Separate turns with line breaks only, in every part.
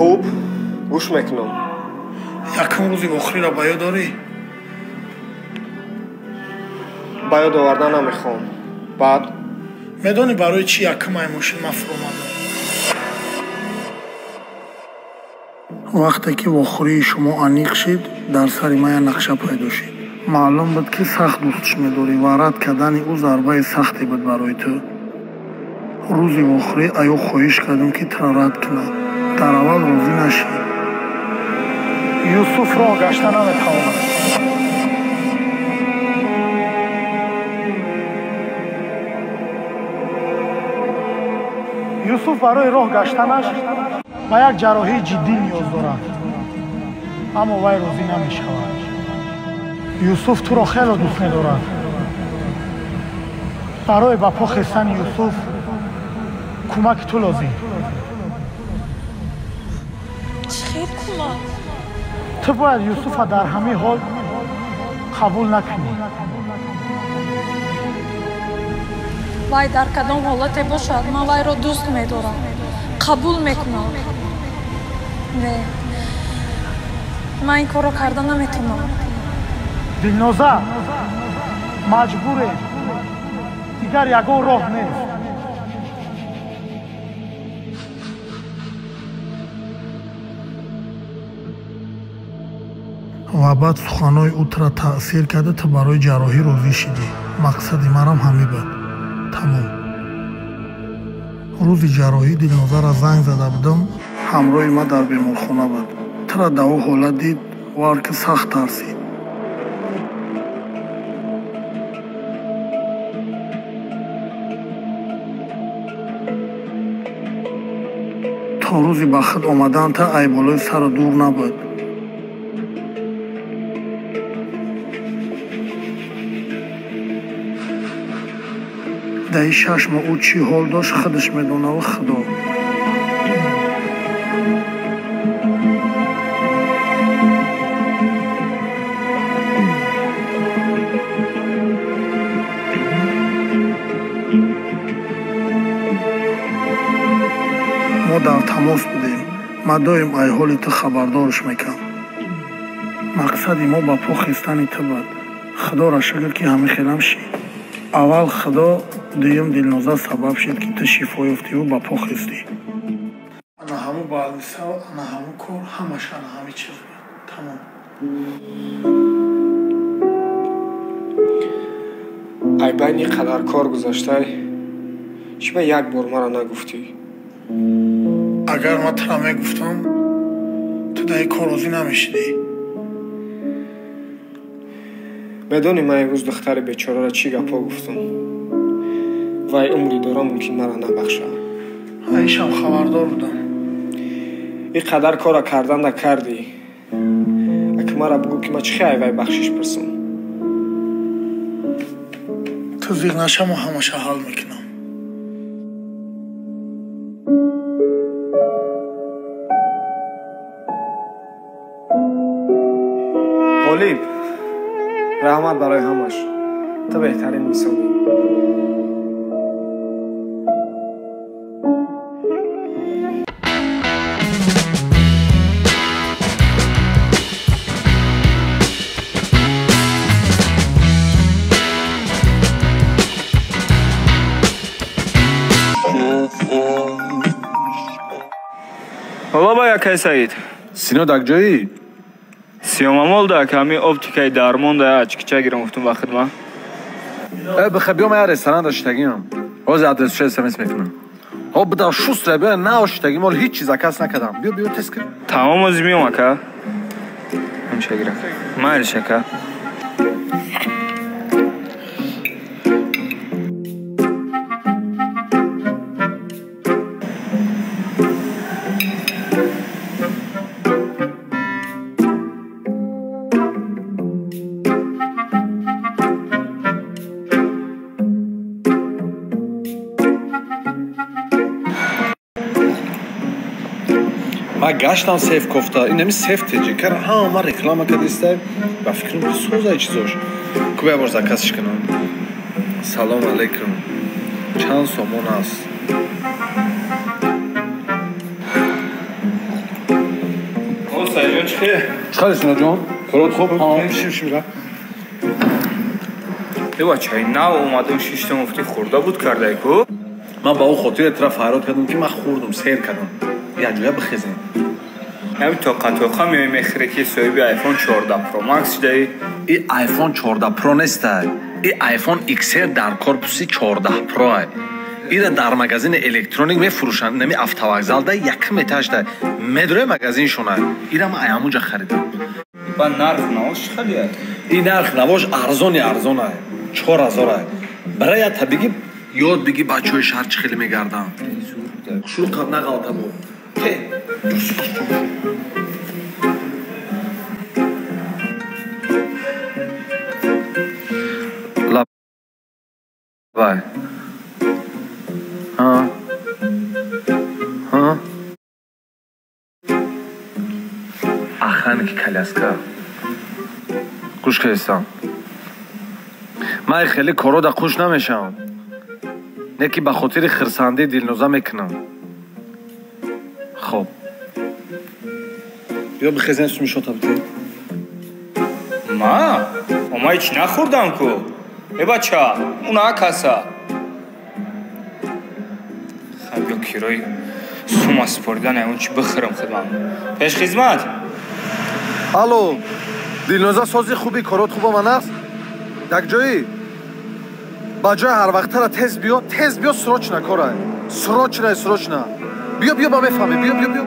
хуб гӯш мекунам.
Якум рӯзи охириро ба ёд дорӣ?
ба ёд оварда намехоҳам. Баъд
медонӣ барои чӣ якумай мошин ман фуромадам? вақте ки вохӯрии шумо аниқ шид, дар сари ман як нақша пайдо шид. маълум буд ки сахт дӯстш медорӣ ва рад кардани ӯ зарбаи сахте буд барои ту. рӯзи вохӯрӣ аю хоҳиш кардам ки туро рад кунам. дар аввал розӣ нашид. юсуф роҳ гашта наметавонад. юсуф барои роҳ гаштанаш ба як ҷарроҳии ҷиддӣ ниёз дорад. аммо вай розӣ намешавад. юсуф туро хеле дӯст медорад. барои ба по хестани юсуф кӯмаки ту лозим.
чӣ хел кӯмак?
ту бояд юсуфа дар ҳамаи ҳол қабул накунӣ.
вай дар кадом ҳолате бошад ман вайро дӯст медорам, қабул мекунам. не, ман ин корро карда наметавонам.
дилноза, маҷбуре. дигар ягон роҳ нест. ва баъд суханои ӯ туро таъсир карда ту барои ҷарроҳӣ розӣ шидӣ. мақсади манам ҳамин буд. тамом. рӯзи ҷарроҳӣ Дилнозара занг зада будам, ҳамроҳи ман дар беморхона буд. туро дар ӯ ҳолат дид вар ки сахт тарсид. то рӯзи ба худ омадан та айболои сару дур набуд. дар ин 6 моҳ ӯ чӣ ҳол дошт худаш медонаву худо. мо дар тамос будем. ман доим аз ҳоли ту хабардорш мекардам. мақсади мо ба по хестани ту буд. худоро шукр ки ҳамихелам шид. аввал худо, дуюм Дилноза сабаб шид ки ту шифо ёфтиву ба по хестӣ. ана ҳамун балниса, ана ҳамун кор, ҳамаш ана ҳамин чиз буд. тамом.
ай байни ин қадар кор гузаштай чӣ ба як бор маро нагуфтӣ?
агар ман туро мегуфтам, ту дар ин кор розӣ намешидӣ.
медонӣ ман имрӯз духтари бечораро чӣ гапҳо гуфтам? вай умри дора мумкин маро набахшад.
ҳаишам хабардор будам.
ин қадар кора карданда кардӣ. аки маро бугӯ ки ман чӣ хай вай бахшиш пурсам?
ту зиқ наша, мо ҳамаша ҳал мекунам.
ғолиб, раҳмат барои ҳамаш. ту беҳтарин инсонӣ.
баба якай Саид.
Сино дагҷоӣ?
Сиёмамол да ками оптикаи дармон да очкича гирам гуфтум ба хидмат.
Бихай биём я ресторан ошитагиам. ҳозир адресшо смс мекунам. ҳо буда шустра биё на ошитаги мол ҳеҷ чиз акас накардам. биё тест кир.
Тамом оз миём ака. Ҳамша гирам. Майли шака.
Ма гаштам сеф кофта. Ин неми сеф теҷи кар ҳама реклама кардистай. Ба фикрам ки сӯзай чизош. Кубя бор закасиш кунам. Салом алейкум. Чанд сомон аст?
سایجان چیه؟
چیکار سینا جان؟ کارات خوب؟ چی میره؟
ای بچه نه اومدم شیشت مفتی خورده بود کرده ای کو؟
من با او خاطر اطراف فراد کردم که من خوردم سیر کردم یه جویا بخزیم
نمی توقع میای مخرکی صاحب آیفون 14 پرو مکس دایی؟
این آیفون 14 پرو نیست این آیفون XR در کورپوسی 14 پرو ایره در مغازین الکترونیک میفروشن نمی автовокзал ده یک متاش ده مدره مغازین شونه ایره من همونجا خریدم
با نرخ نواش خیلی هست
این نرخ نواش ارزون 4000 برای تا بگی یاد بگی بچه های شهر چی خیلی میگردن شروع کن نغلطه بود بای охранники коляска گوش کردم من خیلی کارو دا خوش نمیشم نکی به خاطر خرسنده دلنوزه میکنم خب بیا بخیزن سومی شاتا بتی
ما هیچ نخوردم کو ای بچه اونا کسا خب یا کیرای سوم سپردن اون چی بخورم خودم پیش خدمت
الو دلنوزه سازی خوبی کارات خوبه من است یک جایی با جای هر وقت را تز بیا سروچ نکاره سروچ نه بیا با میفهمی بیا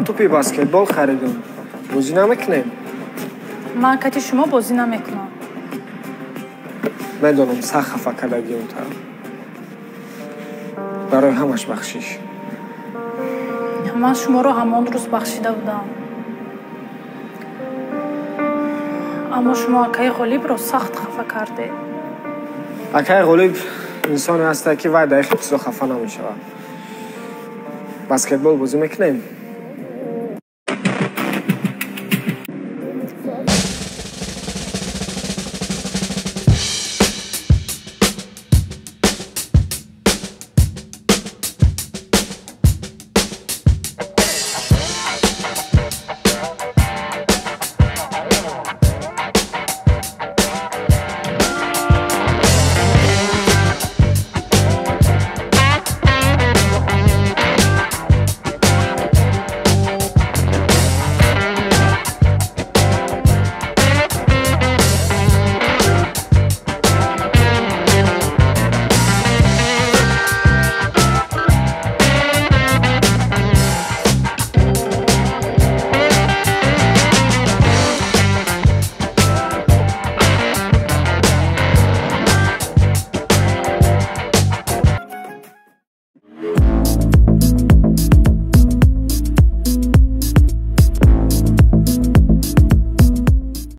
توپی بسکتبال خریدم بازی نمیکنیم
من کتی شما بازی نمیکنم
میدونم سخت خفه کردگی اون طرف برای همش بخشیش
من شما رو همان روز بخشیده بودم اما شما اکای غالب رو سخت خفه کرده
اکای غالب انسانی هسته که وای دقیق خفه نمیشه بسکتبال بازی میکنیم